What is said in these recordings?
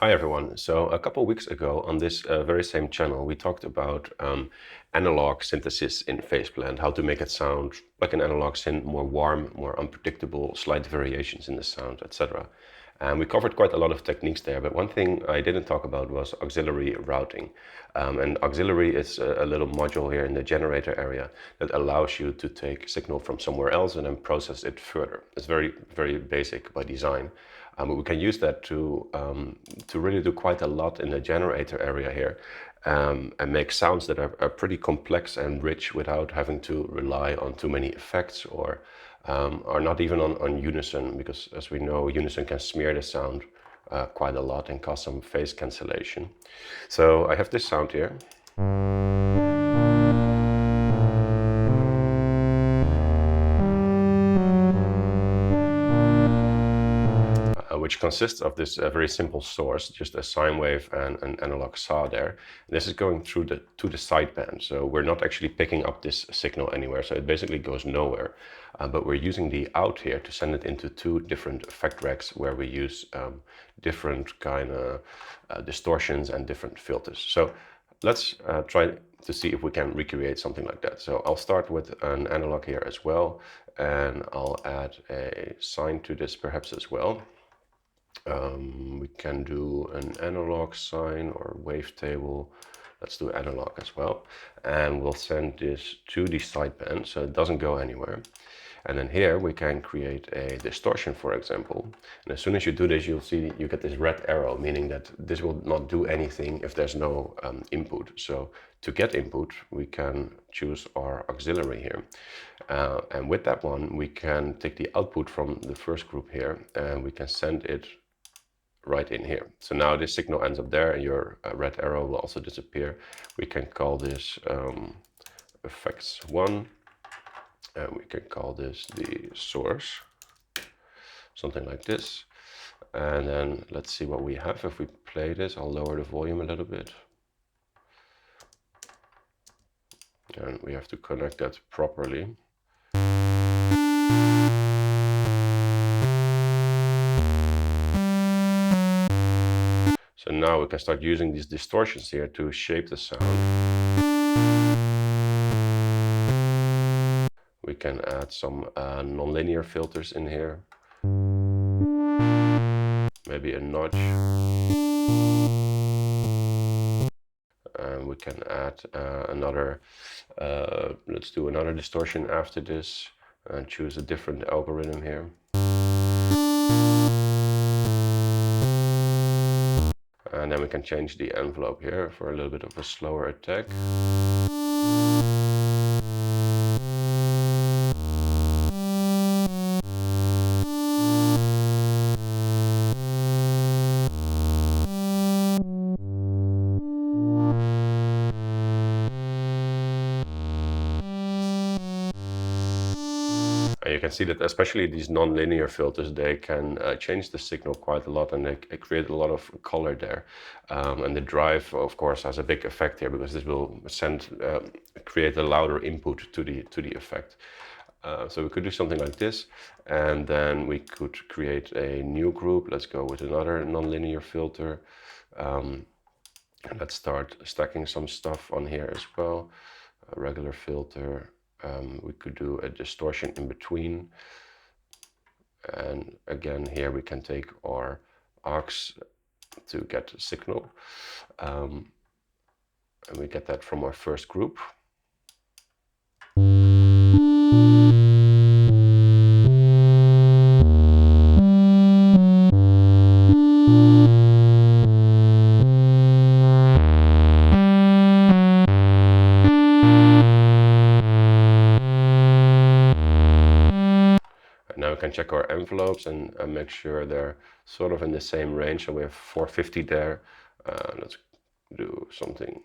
Hi everyone. So a couple of weeks ago on this very same channel, we talked about analog synthesis in Faceplant, how to make it sound like an analog synth, more warm, more unpredictable, slight variations in the sound, etc. And we covered quite a lot of techniques there, but one thing I didn't talk about was auxiliary routing. And auxiliary is a little module here in the generator area that allows you to take signal from somewhere else and then process it further. It's very, very basic by design. But we can use that to really do quite a lot in the generator area here and make sounds that are pretty complex and rich without having to rely on too many effects or not even on unison, because as we know, unison can smear the sound quite a lot and cause some phase cancellation. So I have this sound here. Which consists of this very simple source, just a sine wave and an analog saw there. And this is going through to the sideband, so we're not actually picking up this signal anywhere, so it basically goes nowhere. But we're using the out here to send it into two different effect racks where we use different kind of distortions and different filters. So let's try to see if we can recreate something like that. So I'll start with an analog here as well, and I'll add a sine to this perhaps as well. We can do an analog sine or wavetable. Let's do analog as well. And we'll send this to the sideband so it doesn't go anywhere. And then here we can create a distortion, for example. And as soon as you do this, you'll see you get this red arrow, meaning that this will not do anything if there's no input. So to get input, we can choose our auxiliary here. And with that one, we can take the output from the first group here and we can send it right in here. So now this signal ends up there and your red arrow will also disappear. We can call this effects 1 and we can call this the source, something like this. And then let's see what we have if we play this. I'll lower the volume a little bit. And we have to connect that properly. So now we can start using these distortions here to shape the sound. We can add some nonlinear filters in here. Maybe a notch. And we can add let's do another distortion after this and choose a different algorithm here. And then we can change the envelope here for a little bit of a slower attack. And you can see that especially these non-linear filters, they can change the signal quite a lot and they create a lot of color there. And the drive, of course, has a big effect here because this will create a louder input to the effect. So we could do something like this, and then we could create a new group. Let's go with another nonlinear filter. And let's start stacking some stuff on here as well. A regular filter. We could do a distortion in between. And again, here we can take our aux to get a signal. And we get that from our first group. Now we can check our envelopes and make sure they're sort of in the same range. So we have 450 there. Let's do something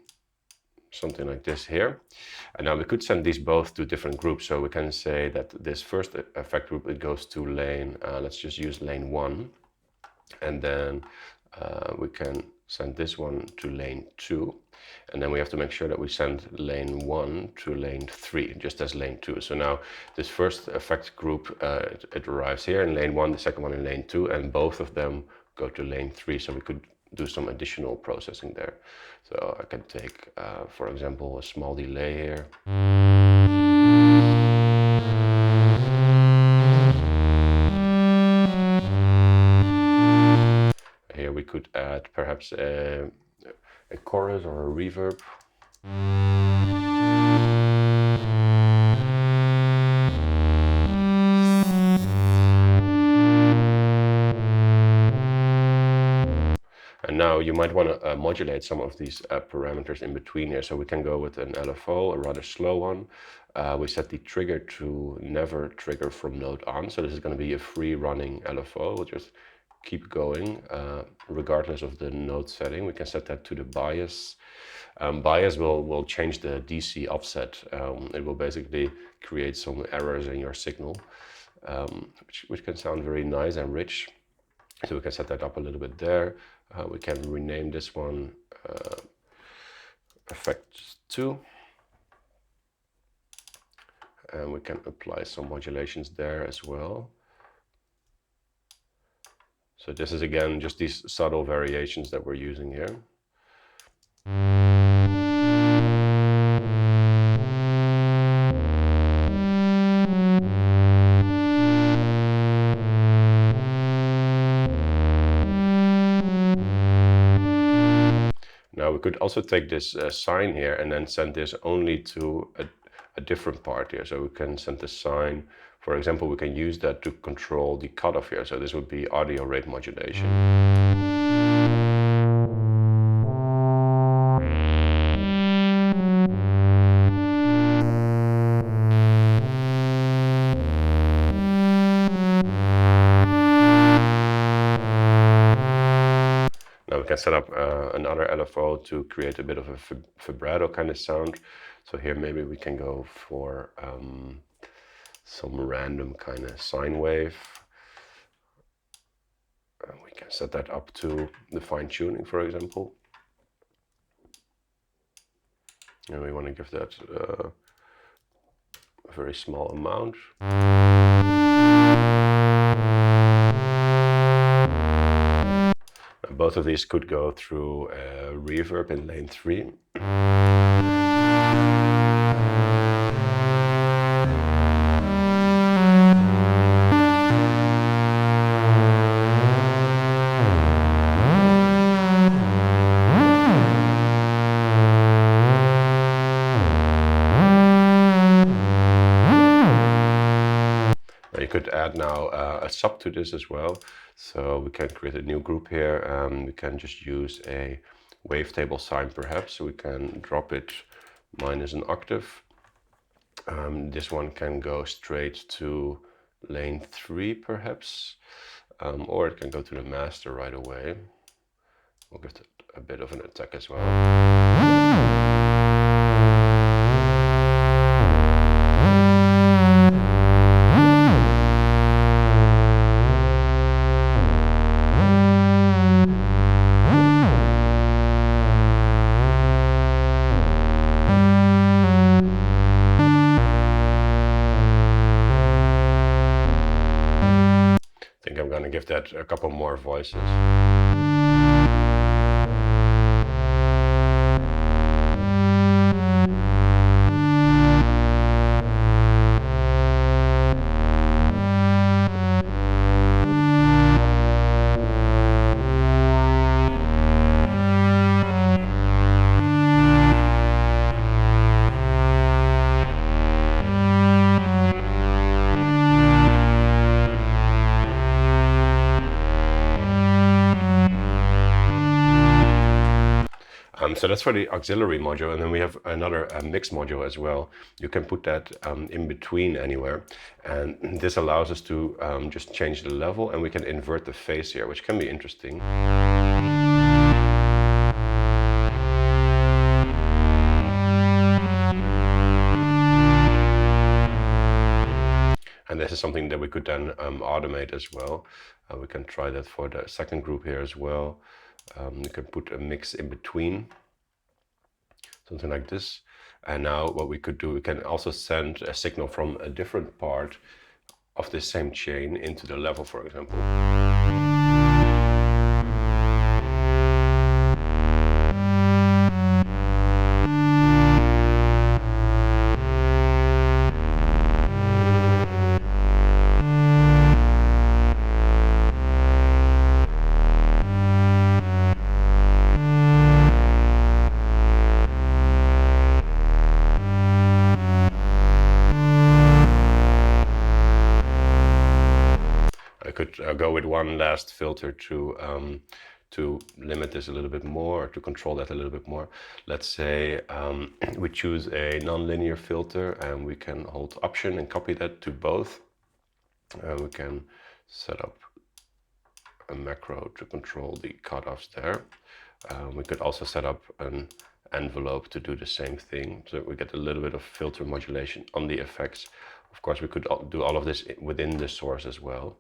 like this here. And now we could send these both to different groups. So we can say that this first effect group, it goes to lane, let's just use lane 1. And then we can send this one to lane 2. And then we have to make sure that we send lane 1 to lane 3, just as lane 2. So now this first effect group, it arrives here in lane 1, the second one in lane 2, and both of them go to lane 3. So we could do some additional processing there. So I can take, for example, a small delay here. Here we could add perhaps a chorus or a reverb. And now you might want to modulate some of these parameters in between here. So we can go with an LFO, a rather slow one. We set the trigger to never trigger from node on. So this is going to be a free running LFO. We'll just keep going regardless of the node setting. We can set that to the bias. Bias will change the DC offset. It will basically create some errors in your signal, which can sound very nice and rich. So we can set that up a little bit there. We can rename this one effect 2. And we can apply some modulations there as well. So this is again just these subtle variations that we're using here. Now we could also take this sine here and then send this only to a different part here. So we can send the sine, for example, we can use that to control the cutoff here. So this would be audio rate modulation. Now we can set up another LFO to create a bit of a vibrato kind of sound. So here maybe we can go for some random kind of sine wave. We can set that up to the fine tuning, for example. And we want to give that a very small amount. Both of these could go through a reverb in lane 3. You could add now a sub to this as well. So we can create a new group here. We can just use a wavetable sine perhaps. So we can drop it minus an octave. This one can go straight to lane 3 perhaps. Or it can go to the master right away. We'll give it a bit of an attack as well. I'm going to give that a couple more voices. So that's for the auxiliary module, and then we have another mix module as well. You can put that in between anywhere, and this allows us to just change the level, and we can invert the phase here, which can be interesting. And this is something that we could then automate as well. We can try that for the second group here as well. You can put a mix in between, something like this. And now what we could do, we can also send a signal from a different part of the same chain into the level, for example. could go with one last filter to limit this a little bit more, or to control that a little bit more. Let's say we choose a nonlinear filter, and we can hold Option and copy that to both. We can set up a macro to control the cutoffs there. We could also set up an envelope to do the same thing, so we get a little bit of filter modulation on the effects. Of course, we could do all of this within the source as well.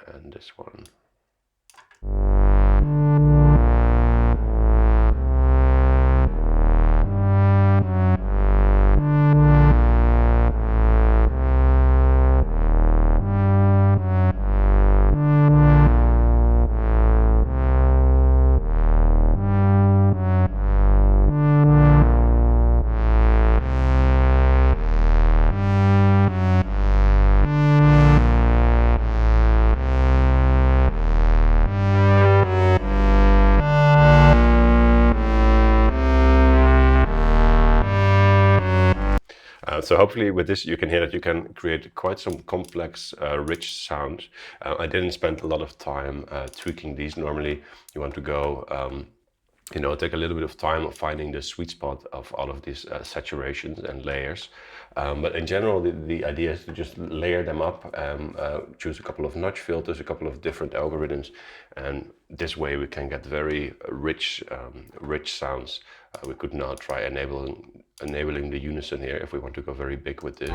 And this one. So hopefully with this you can hear that you can create quite some complex, rich sound. I didn't spend a lot of time tweaking these. Normally you want to go, take a little bit of time of finding the sweet spot of all of these saturations and layers. But in general, the idea is to just layer them up, choose a couple of notch filters, a couple of different algorithms, and this way we can get very rich sounds. We could now try enabling the unison here if we want to go very big with this.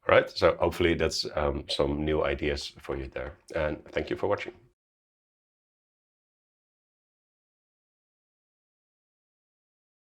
Right, so hopefully that's some new ideas for you there, and thank you for watching.